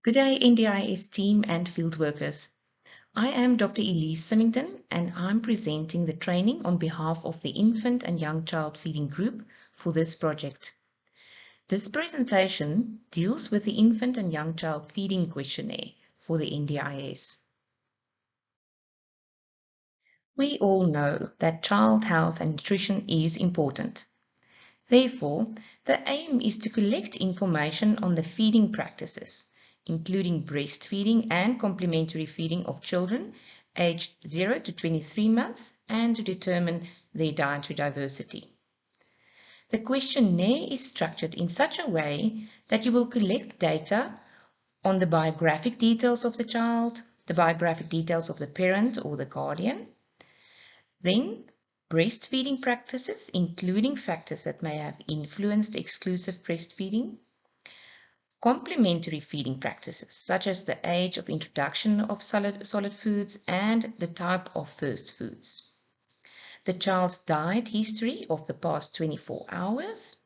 Good day, NDIS team and field workers. I am Dr. Elise Symington and I'm presenting the training on behalf of the Infant and Young Child Feeding Group for this project. This presentation deals with the Infant and Young Child Feeding Questionnaire for the NDIS. We all know that child health and nutrition is important. Therefore, the aim is to collect information on the feeding practices, including breastfeeding and complementary feeding of children aged 0 to 23 months and to determine their dietary diversity. The questionnaire is structured in such a way that you will collect data on the biographic details of the child, the biographic details of the parent or the guardian, then breastfeeding practices, including factors that may have influenced exclusive breastfeeding, complementary feeding practices, such as the age of introduction of solid foods and the type of first foods, the child's diet history of the past 24 hours,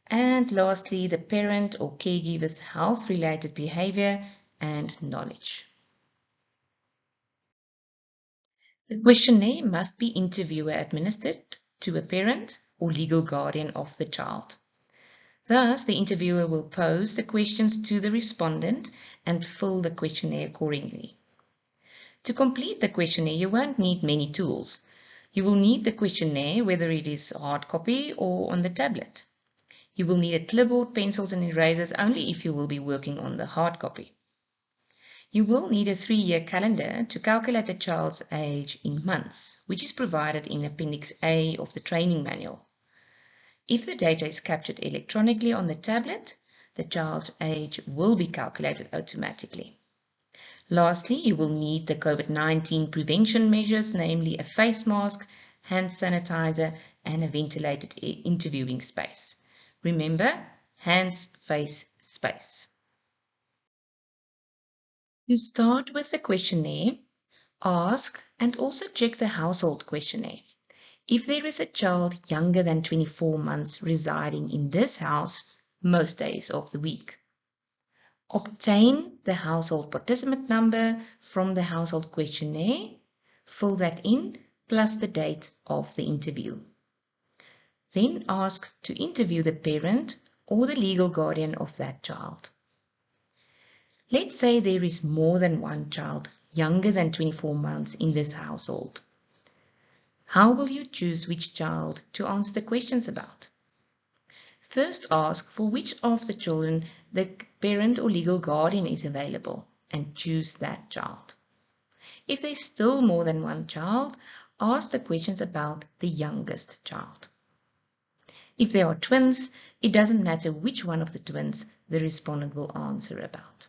and lastly, the parent or caregiver's health-related behavior and knowledge. The questionnaire must be interviewer administered to a parent or legal guardian of the child. Thus, the interviewer will pose the questions to the respondent and fill the questionnaire accordingly. To complete the questionnaire, you won't need many tools. You will need the questionnaire, whether it is hard copy or on the tablet. You will need a clipboard, pencils and erasers only if you will be working on the hard copy. You will need a 3-year calendar to calculate the child's age in months, which is provided in Appendix A of the training manual. If the data is captured electronically on the tablet, the child's age will be calculated automatically. Lastly, you will need the COVID-19 prevention measures, namely a face mask, hand sanitizer, and a ventilated interviewing space. Remember, hands, face, space. To start with the questionnaire, ask and also check the household questionnaire. If there is a child younger than 24 months residing in this house most days of the week, obtain the household participant number from the household questionnaire, fill that in, plus the date of the interview. Then ask to interview the parent or the legal guardian of that child. Let's say there is more than one child younger than 24 months in this household. How will you choose which child to answer the questions about? First, ask for which of the children the parent or legal guardian is available and choose that child. If there's still more than one child, ask the questions about the youngest child. If there are twins, it doesn't matter which one of the twins the respondent will answer about.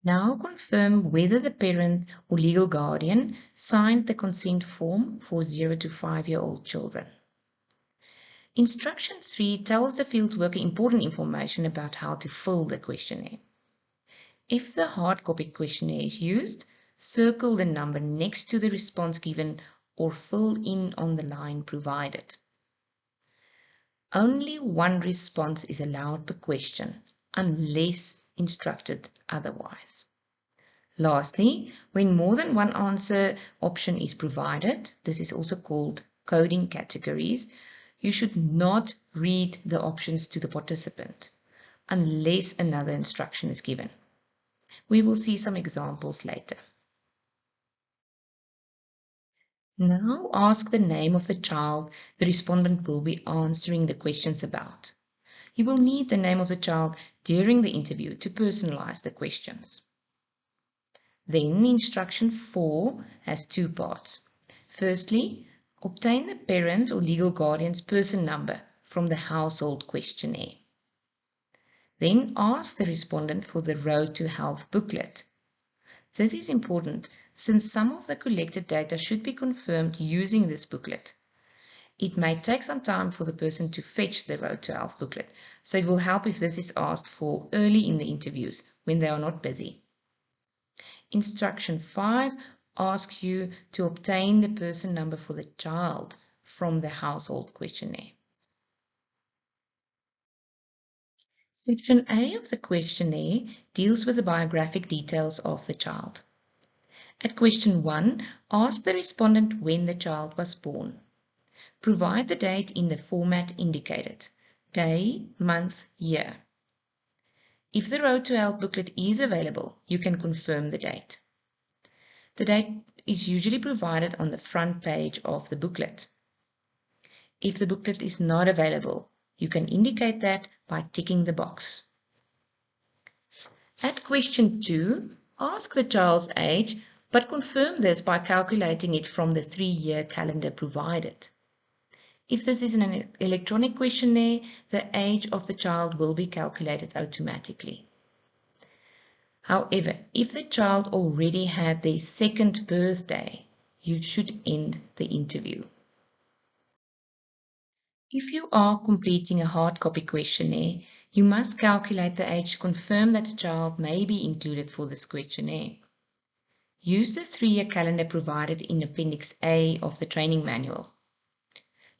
Now confirm whether the parent or legal guardian signed the consent form for 0 to 5-year-old children. Instruction 3 tells the field worker important information about how to fill the questionnaire. If the hard copy questionnaire is used, circle the number next to the response given or fill in on the line provided. Only one response is allowed per question, unless instructed otherwise. Lastly, when more than one answer option is provided, this is also called coding categories, you should not read the options to the participant unless another instruction is given. We will see some examples later. Now ask the name of the child the respondent will be answering the questions about. You will need the name of the child during the interview to personalize the questions. Then instruction 4 has 2 parts. Firstly, obtain the parent or legal guardian's person number from the household questionnaire. Then ask the respondent for the Road to Health booklet. This is important since some of the collected data should be confirmed using this booklet. It may take some time for the person to fetch the Road to Health booklet, so it will help if this is asked for early in the interviews when they are not busy. Instruction 5 asks you to obtain the person number for the child from the household questionnaire. Section A of the questionnaire deals with the biographic details of the child. At question 1, ask the respondent when the child was born. Provide the date in the format indicated: day, month, year. If the Road to Health booklet is available, you can confirm the date. The date is usually provided on the front page of the booklet. If the booklet is not available, you can indicate that by ticking the box. At question 2, ask the child's age, but confirm this by calculating it from the 3-year calendar provided. If this is an electronic questionnaire, the age of the child will be calculated automatically. However, if the child already had their 2nd birthday, you should end the interview. If you are completing a hard copy questionnaire, you must calculate the age to confirm that the child may be included for this questionnaire. Use the 3-year calendar provided in Appendix A of the training manual.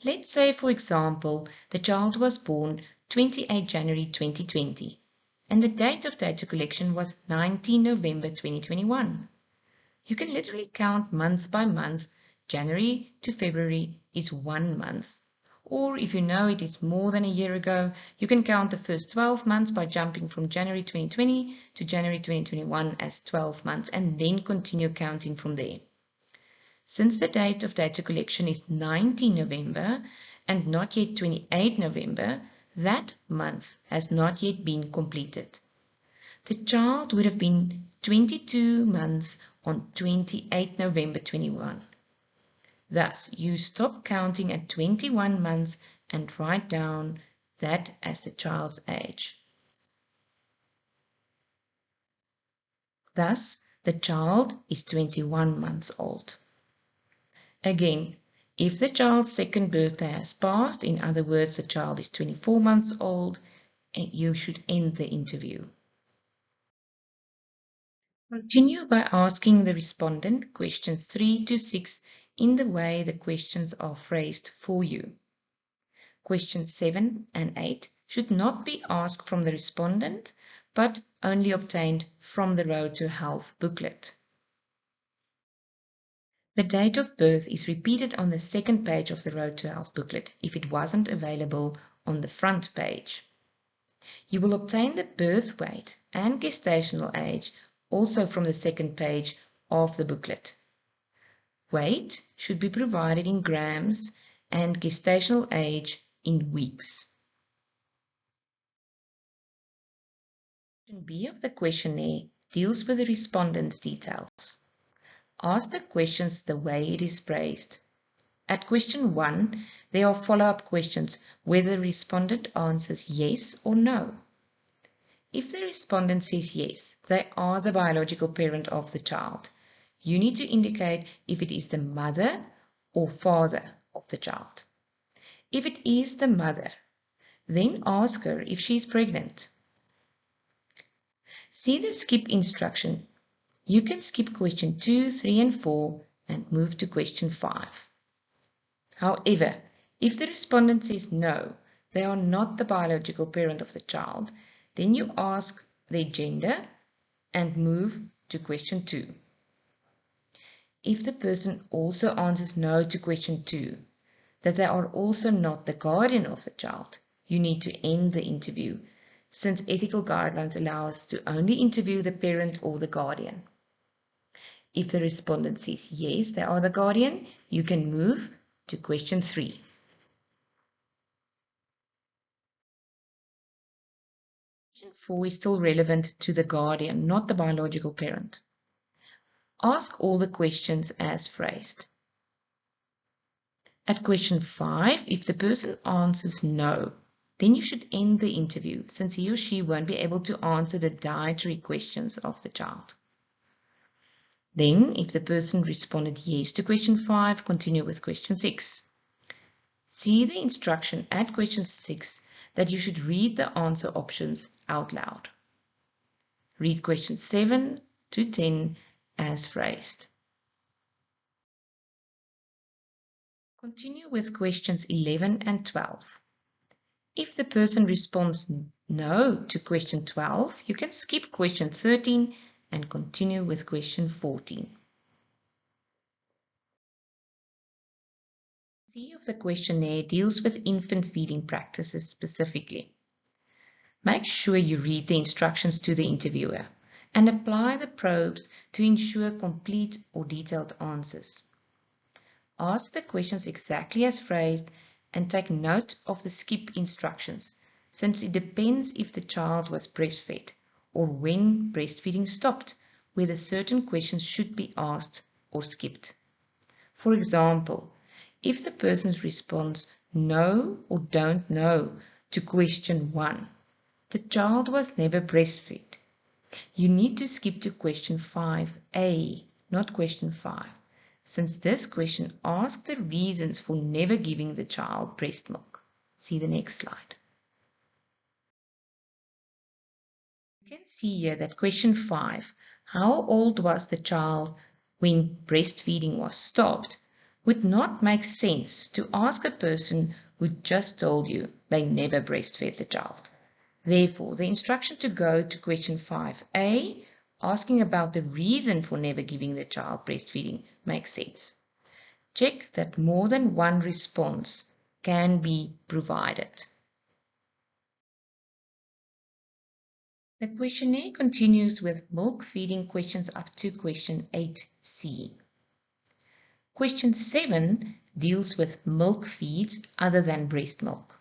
Let's say, for example, the child was born 28 January 2020 and the date of data collection was 19 November 2021. You can literally count month by month. January to February is 1 month. Or if you know it is more than a year ago, you can count the first 12 months by jumping from January 2020 to January 2021 as 12 months and then continue counting from there. Since the date of data collection is 19 November and not yet 28 November, that month has not yet been completed. The child would have been 22 months on 28 November 21. Thus, you stop counting at 21 months and write down that as the child's age. Thus, the child is 21 months old. Again, if the child's 2nd birthday has passed, in other words, the child is 24 months old, you should end the interview. Continue by asking the respondent questions 3 to 6 in the way the questions are phrased for you. Questions 7 and 8 should not be asked from the respondent, but only obtained from the Road to Health booklet. The date of birth is repeated on the 2nd page of the Road to Health booklet if it wasn't available on the front page. You will obtain the birth weight and gestational age also from the 2nd page of the booklet. Weight should be provided in grams and gestational age in weeks. Section B of the questionnaire deals with the respondent's details. Ask the questions the way it is phrased. At question 1, there are follow-up questions whether the respondent answers yes or no. If the respondent says yes, they are the biological parent of the child. You need to indicate if it is the mother or father of the child. If it is the mother, then ask her if she is pregnant. See the skip instruction. You can skip question 2, 3 and 4 and move to question 5. However, if the respondent says no, they are not the biological parent of the child, then you ask their gender and move to question 2. If the person also answers no to question 2, that they are also not the guardian of the child, you need to end the interview, since ethical guidelines allow us to only interview the parent or the guardian. If the respondent says yes, they are the guardian, you can move to question 3. Question 4 is still relevant to the guardian, not the biological parent. Ask all the questions as phrased. At question 5, if the person answers no, then you should end the interview, since he or she won't be able to answer the dietary questions of the child. Then, if the person responded yes to question 5, continue with question 6. See the instruction at question 6 that you should read the answer options out loud. Read questions 7 to 10 as phrased. Continue with questions 11 and 12. If the person responds no to question 12, you can skip question 13 and continue with question 14. C of the questionnaire deals with infant feeding practices specifically. Make sure you read the instructions to the interviewer and apply the probes to ensure complete or detailed answers. Ask the questions exactly as phrased and take note of the skip instructions, since it depends if the child was breastfed or when breastfeeding stopped, whether certain questions should be asked or skipped. For example, if the person responds no or don't know to question 1, the child was never breastfed. You need to skip to question 5a, not question 5, since this question asks the reasons for never giving the child breast milk. See the next slide. You can see here that question 5, how old was the child when breastfeeding was stopped, would not make sense to ask a person who just told you they never breastfed the child. Therefore, the instruction to go to question 5a, asking about the reason for never giving the child breastfeeding, makes sense. Check that more than one response can be provided. The questionnaire continues with milk feeding questions up to question 8c. Question 7 deals with milk feeds other than breast milk.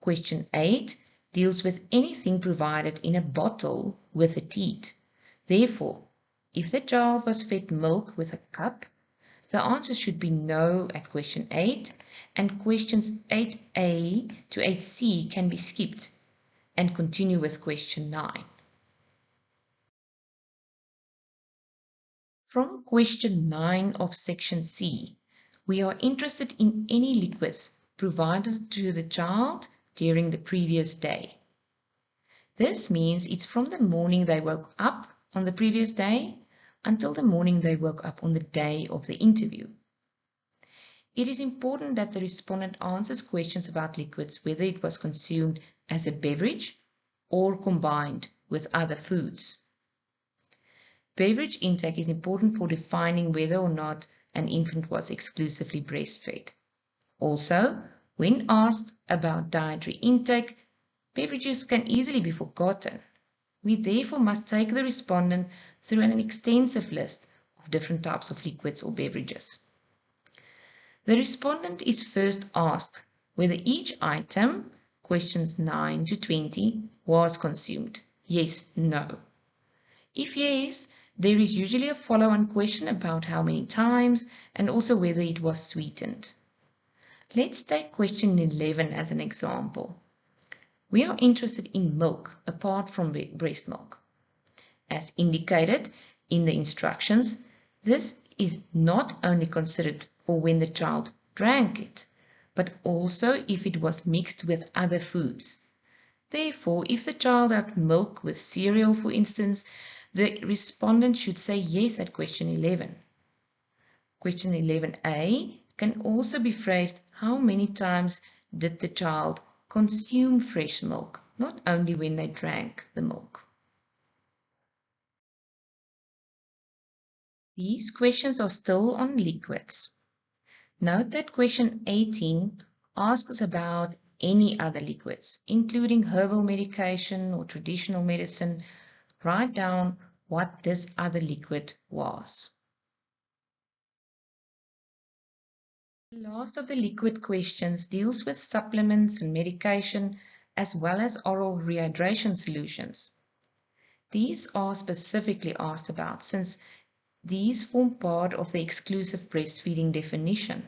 Question 8 deals with anything provided in a bottle with a teat. Therefore, if the child was fed milk with a cup, the answer should be no at question 8, and questions 8a to 8c can be skipped and continue with question 9. From question 9 of section C, we are interested in any liquids provided to the child during the previous day. This means it's from the morning they woke up on the previous day until the morning they woke up on the day of the interview. It is important that the respondent answers questions about liquids, whether it was consumed as a beverage or combined with other foods. Beverage intake is important for defining whether or not an infant was exclusively breastfed. Also, when asked about dietary intake, beverages can easily be forgotten. We therefore must take the respondent through an extensive list of different types of liquids or beverages. The respondent is first asked whether each item, questions 9 to 20, was consumed. Yes, no. If yes, there is usually a follow-on question about how many times and also whether it was sweetened. Let's take question 11 as an example. We are interested in milk apart from breast milk. As indicated in the instructions, this is not only considered for when the child drank it, but also if it was mixed with other foods. Therefore, if the child had milk with cereal, for instance, the respondent should say yes at question 11. Question 11a can also be phrased, how many times did the child consume fresh milk, not only when they drank the milk. These questions are still on liquids. Note that question 18 asks about any other liquids, including herbal medication or traditional medicine. Write down what this other liquid was. The last of the liquid questions deals with supplements and medication, as well as oral rehydration solutions. These are specifically asked about since these form part of the exclusive breastfeeding definition.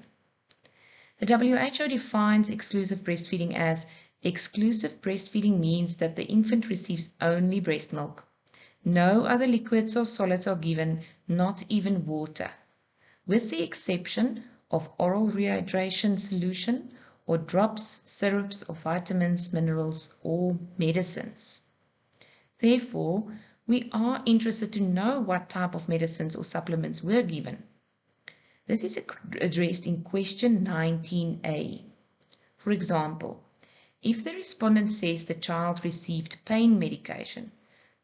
The WHO defines exclusive breastfeeding as exclusive breastfeeding means that the infant receives only breast milk. No other liquids or solids are given, not even water, with the exception of oral rehydration solution or drops, syrups of vitamins, minerals, or medicines. Therefore, we are interested to know what type of medicines or supplements were given. This is addressed in question 19a. For example, If the respondent says the child received pain medication,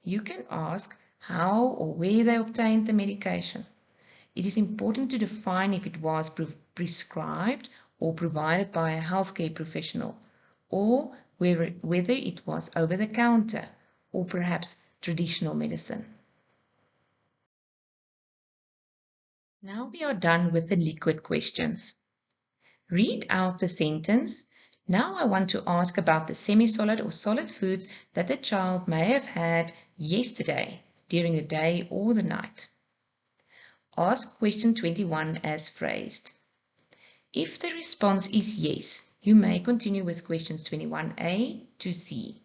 you can ask how or where they obtained the medication. It is important to define if it was prescribed or provided by a healthcare professional, or whether it was over the counter or perhaps traditional medicine. Now we are done with the liquid questions. Read out the sentence. Now I want to ask about the semi-solid or solid foods that the child may have had yesterday, during the day or the night. Ask question 21 as phrased. If the response is yes, you may continue with questions 21A to C.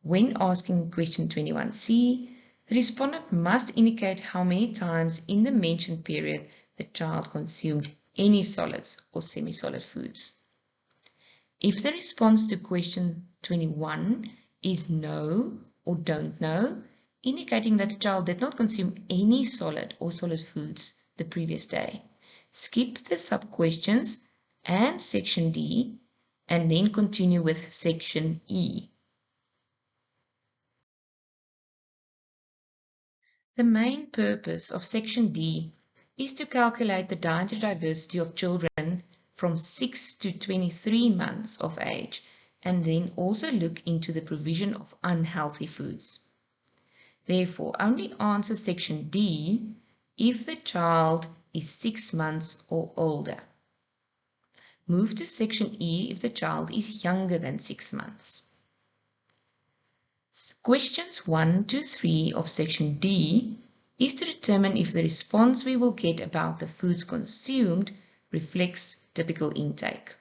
When asking question 21C, the respondent must indicate how many times in the mentioned period the child consumed any solids or semi-solid foods. If the response to question 21 is no or don't know, indicating that the child did not consume any solid or solid foods the previous day, skip the sub-questions and section D and then continue with section E. The main purpose of section D is to calculate the dietary diversity of children from 6 to 23 months of age and then also look into the provision of unhealthy foods. Therefore, only answer section D if the child is 6 months or older. Move to section E if the child is younger than 6 months. Questions 1 to 3 of section D is to determine if the response we will get about the foods consumed reflects typical intake.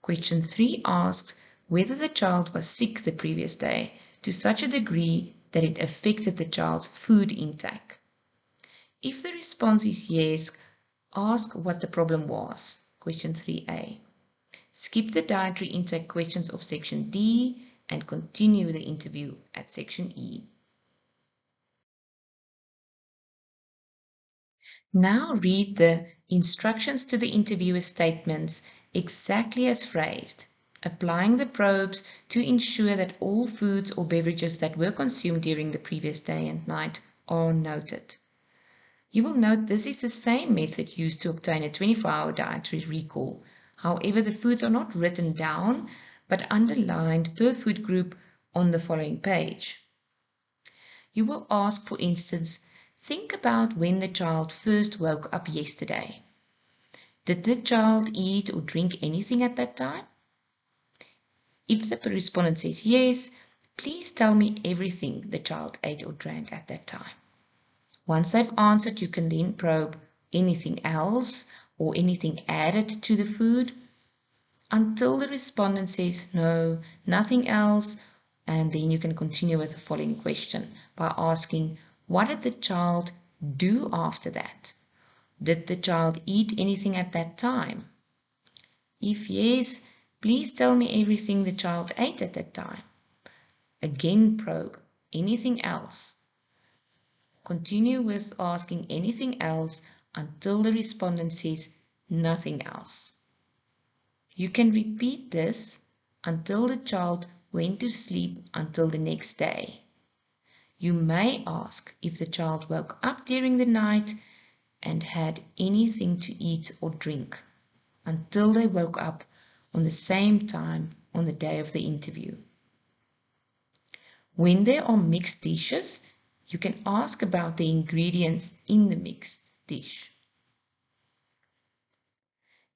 Question 3 asks whether the child was sick the previous day to such a degree that it affected the child's food intake. If the response is yes, ask what the problem was. Question 3A. Skip the dietary intake questions of section D and continue the interview at section E. Now read the instructions to the interviewer's statements exactly as phrased, applying the probes to ensure that all foods or beverages that were consumed during the previous day and night are noted. You will note this is the same method used to obtain a 24-hour dietary recall. However, the foods are not written down, but underlined per food group on the following page. You will ask, for instance, think about when the child first woke up yesterday. Did the child eat or drink anything at that time? If the respondent says yes, please tell me everything the child ate or drank at that time. Once they've answered, you can then probe anything else or anything added to the food until the respondent says no, nothing else, and then you can continue with the following question by asking, what did the child do after that? Did the child eat anything at that time? If yes, please tell me everything the child ate at that time. Again probe, anything else? Continue with asking anything else until the respondent says nothing else. You can repeat this until the child went to sleep until the next day. You may ask if the child woke up during the night and had anything to eat or drink until they woke up on the same time on the day of the interview. When there are mixed dishes, you can ask about the ingredients in the mixed dish.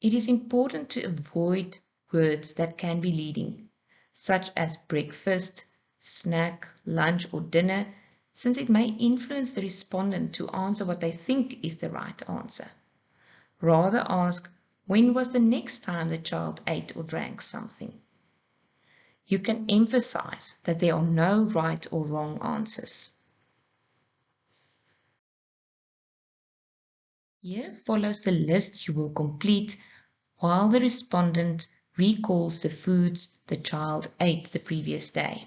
It is important to avoid words that can be leading, such as breakfast, snack, lunch, or dinner, since it may influence the respondent to answer what they think is the right answer. Rather ask, when was the next time the child ate or drank something? You can emphasize that there are no right or wrong answers. Here follows the list you will complete while the respondent recalls the foods the child ate the previous day.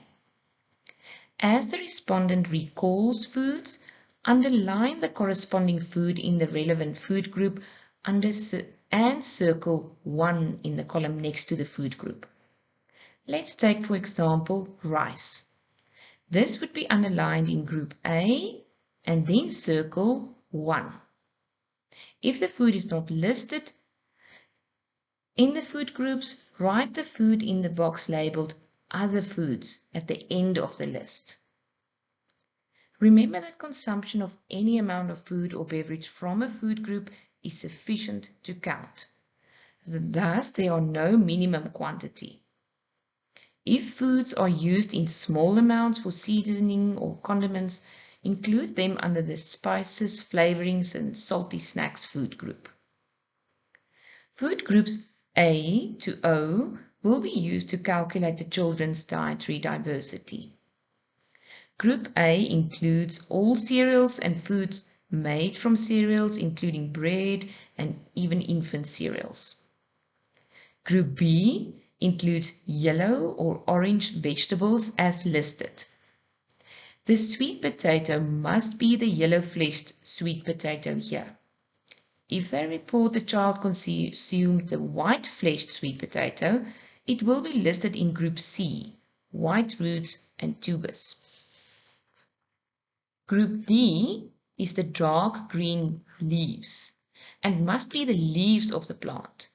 As the respondent recalls foods, underline the corresponding food in the relevant food group and circle 1 in the column next to the food group. Let's take, for example, rice. This would be underlined in group A and then circle 1. If the food is not listed in the food groups, write the food in the box labeled Other Foods at the end of the list. Remember that consumption of any amount of food or beverage from a food group is sufficient to count. Thus, there are no minimum quantity. If foods are used in small amounts for seasoning or condiments, include them under the spices, flavorings, and salty snacks food group. Food groups A to O will be used to calculate the children's dietary diversity. Group A includes all cereals and foods made from cereals, including bread and even infant cereals. Group B includes yellow or orange vegetables as listed. The sweet potato must be the yellow-fleshed sweet potato here. If they report the child consumed the white-fleshed sweet potato, it will be listed in Group C, white roots and tubers. Group D is the dark green leaves and must be the leaves of the plant.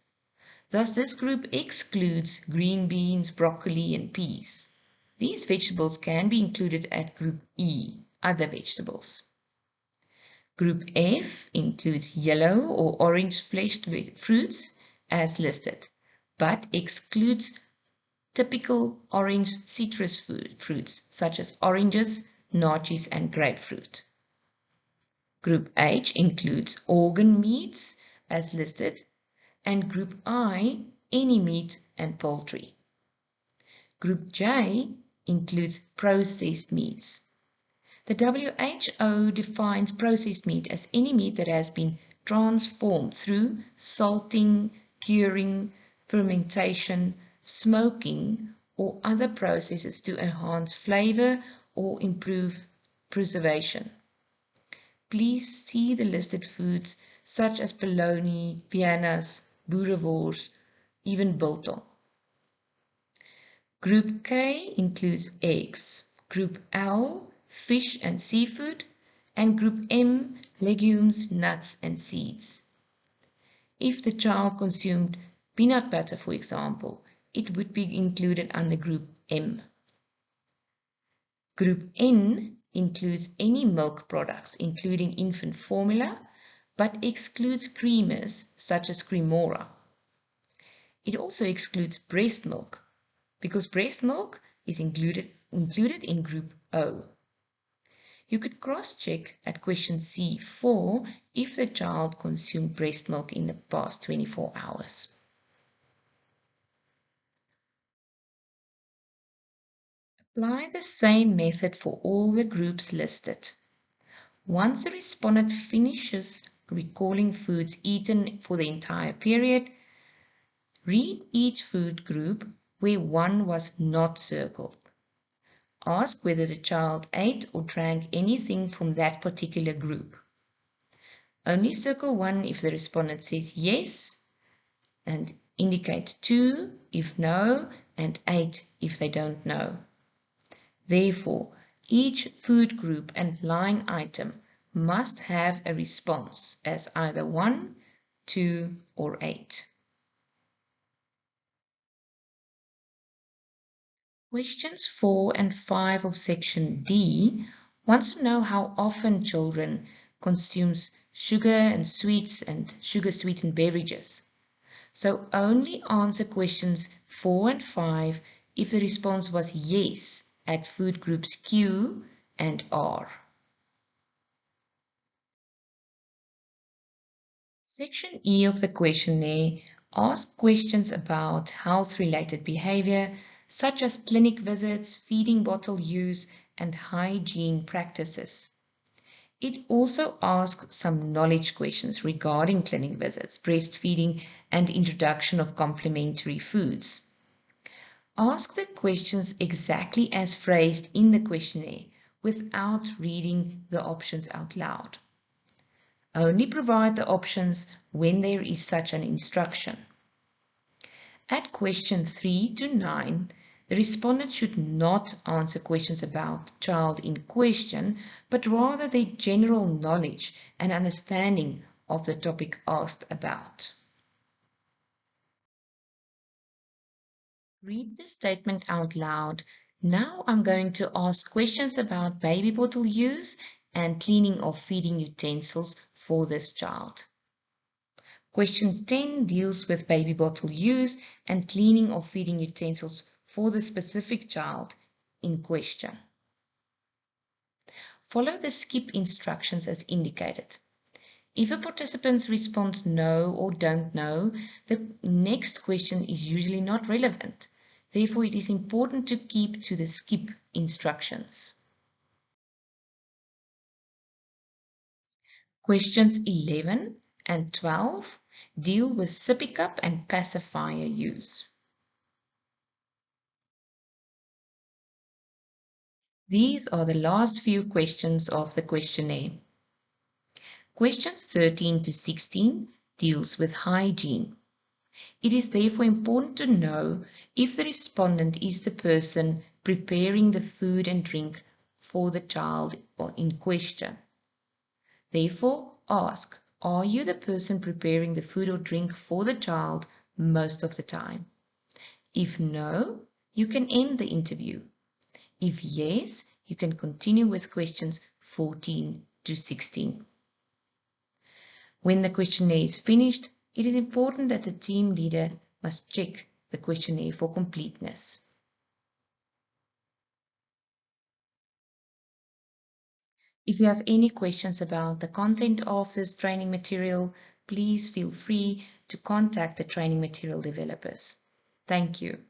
Thus, this group excludes green beans, broccoli, and peas. These vegetables can be included at Group E, other vegetables. Group F includes yellow or orange-fleshed fruits as listed, but excludes typical orange citrus fruits such as oranges, naartjies, and grapefruit. Group H includes organ meats as listed, and Group I, any meat and poultry. Group J includes processed meats. The WHO defines processed meat as any meat that has been transformed through salting, curing, fermentation, smoking, or other processes to enhance flavor or improve preservation. Please see the listed foods such as bologna, pianas, boerewors, even biltong. Group K includes eggs. Group L, fish and seafood, and Group M, legumes, nuts, and seeds. If the child consumed peanut butter, for example, it would be included under Group M. Group N includes any milk products, including infant formula, but excludes creamers such as Cremora. It also excludes breast milk, because breast milk is included in Group O. You could cross-check at question C4 if the child consumed breast milk in the past 24 hours. Apply the same method for all the groups listed. Once the respondent finishes recalling foods eaten for the entire period, read each food group where one was not circled. Ask whether the child ate or drank anything from that particular group. Only circle 1 if the respondent says yes, and indicate 2 if no, and 8 if they don't know. Therefore, each food group and line item must have a response as either 1, 2, or 8. Questions 4 and 5 of section D wants to know how often children consume sugar and sweets and sugar-sweetened beverages. So only answer questions 4 and 5 if the response was yes at food groups Q and R. Section E of the questionnaire asks questions about health-related behavior, such as clinic visits, feeding bottle use, and hygiene practices. It also asks some knowledge questions regarding clinic visits, breastfeeding, and introduction of complementary foods. Ask the questions exactly as phrased in the questionnaire without reading the options out loud. Only provide the options when there is such an instruction. At question 3 to 9, The respondent should not answer questions about the child in question, but rather their general knowledge and understanding of the topic asked about. Read the statement out loud. Now I'm going to ask questions about baby bottle use and cleaning of feeding utensils for this child. Question 10 deals with baby bottle use and cleaning of feeding utensils for the specific child in question. Follow the skip instructions as indicated. If a participant responds no or don't know, the next question is usually not relevant. Therefore, it is important to keep to the skip instructions. Questions 11 and 12 deal with sippy cup and pacifier use. These are the last few questions of the questionnaire. Questions 13 to 16 deals with hygiene. It is therefore important to know if the respondent is the person preparing the food and drink for the child in question. Therefore, ask, are you the person preparing the food or drink for the child most of the time? If no, you can end the interview. If yes, you can continue with questions 14 to 16. When the questionnaire is finished, it is important that the team leader must check the questionnaire for completeness. If you have any questions about the content of this training material, please feel free to contact the training material developers. Thank you.